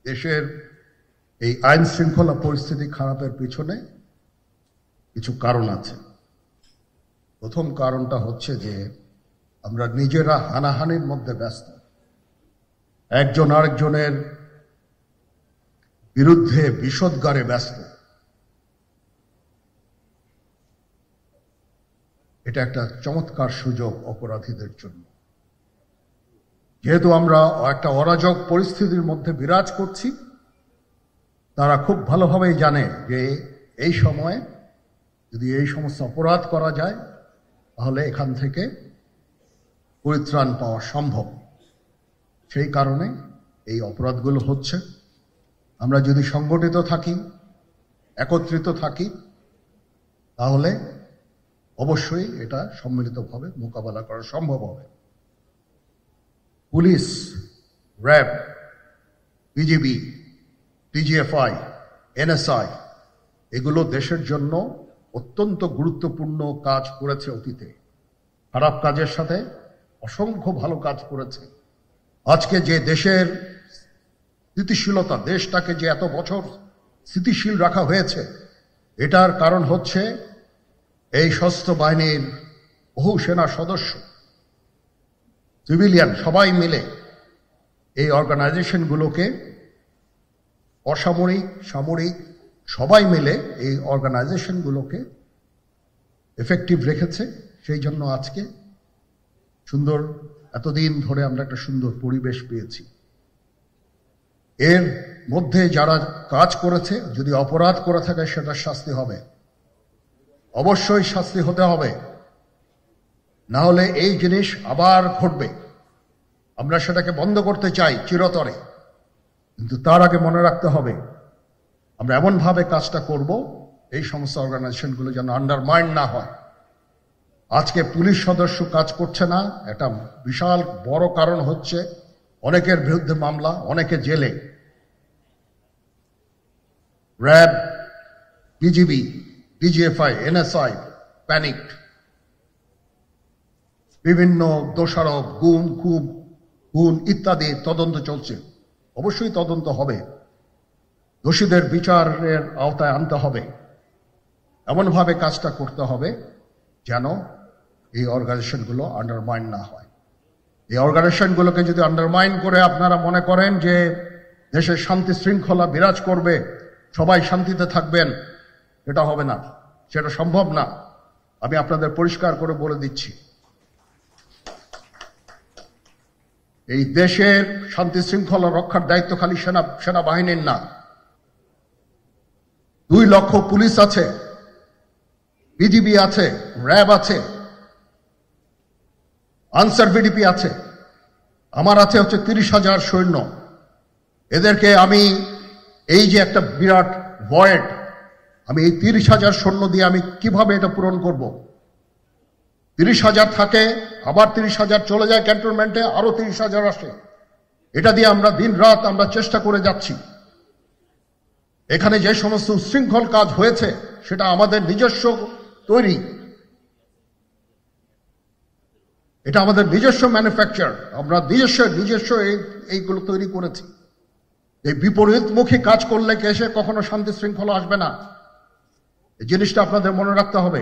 দেশের এই আইন শৃঙ্খলা পরিস্থিতি খারাপের পিছনে কিছু কারণ আছে। প্রথম কারণটা হচ্ছে যে আমরা নিজেরা হানাহানির মধ্যে ব্যস্ত, একজন আরেকজনের বিরুদ্ধে বিষোদ্গারে ব্যস্ত। এটা একটা চমৎকার সুযোগ অপরাধীদের জন্য। যেহেতু আমরা একটা অরাজক পরিস্থিতির মধ্যে বিরাজ করছি, তারা খুব ভালোভাবেই জানে যে এই সময়ে যদি এই সমস্ত অপরাধ করা যায় তাহলে এখান থেকে পরিত্রাণ পাওয়া সম্ভব। সেই কারণে এই অপরাধগুলো হচ্ছে। আমরা যদি সংগঠিত থাকি, একত্রিত থাকি, তাহলে অবশ্যই এটা সম্মিলিতভাবে মোকাবেলা করা সম্ভব হবে। Police, RAB, BGB, DGFI, NSI এগুলো দেশের জন্য অত্যন্ত গুরুত্বপূর্ণ কাজ করেছে অতীতে। খারাপ কাজের সাথে অসংখ্য ভালো কাজ করেছে। আজকে যে দেশের স্থিতিশীলতা, দেশটাকে যে এত বছর স্থিতিশীল রাখা হয়েছে, এটার কারণ হচ্ছে এই সশস্ত্র বাহিনীর বহু সেনা সদস্য, সিভিলিয়ান সবাই মিলে এই অর্গানাইজেশনগুলোকে, অসামরিক, সামরিক সবাই মিলে এই অর্গানাইজেশনগুলোকে এফেক্টিভ রেখেছে। সেই জন্য আজকে সুন্দর, এতদিন ধরে আমরা একটা সুন্দর পরিবেশ পেয়েছি। এর মধ্যে যারা কাজ করেছে, যদি অপরাধ করে থাকে সেটা শাস্তি হবে, অবশ্যই শাস্তি হতে হবে, না হলে এই জিনিস আবার ঘটবে। আমরা সেটাকে বন্ধ করতে চাই চিরতরে, কিন্তু তার আগে মনে রাখতে হবে আমরা এমনভাবে কাজটা করব এই সমস্ত অর্গানাইজেশনগুলো যেন আন্ডারমাইন না হয়। আজকে পুলিশ সদস্য কাজ করছে না, একটা বিশাল বড় কারণ হচ্ছে অনেকের বিরুদ্ধে মামলা, অনেকে জেলে। RAB, BGB, DGFI, NSI panicked. বিভিন্ন দোষারোপ, খুন ইত্যাদি তদন্ত চলছে। অবশ্যই তদন্ত হবে, দোষীদের বিচারের আওতায় আনতে হবে। এমনভাবে কাজটা করতে হবে যেন এই অর্গানাইজেশনগুলো আন্ডারমাইন না হয়। এই অর্গানাইজেশনগুলোকে যদি আন্ডারমাইন করে আপনারা মনে করেন যে দেশের শান্তি শৃঙ্খলা বিরাজ করবে, সবাই শান্তিতে থাকবেন, এটা হবে না, সেটা সম্ভব না। আমি আপনাদের পরিষ্কার করে বলে দিচ্ছি, এই দেশের শান্তি শৃঙ্খলা রক্ষার দায়িত্ব খালি সেনাবাহিনীর না। 2 লক্ষ পুলিশ আছে, বিজিবি আছে, র্যাব আছে, আনসার ভিডিপি আছে, আমার আছে হচ্ছে 30,000 সৈন্য। এদেরকে আমি এই যে একটা বিরাট ভয়েড, আমি এই 30,000 সৈন্য দিয়ে আমি কিভাবে এটা পূরণ করব? 30,000 থাকে, আবার 30,000 চলে যায় ক্যান্টনমেন্টে, আরো 30,000 আসে। এটা দিয়ে আমরা দিন রাত আমরা চেষ্টা করে যাচ্ছি। এখানে যে সমস্ত উচ্ছৃঙ্খল কাজ হয়েছে সেটা আমাদের নিজস্ব তৈরি, এটা আমাদের নিজস্ব ম্যানুফ্যাকচার, আমরা নিজস্ব এইগুলো তৈরি করেছি। এই বিপরীতমুখী কাজ করলে কেসে কখনো শান্তি শৃঙ্খলা আসবে না। এই জিনিসটা আপনাদের মনে রাখতে হবে।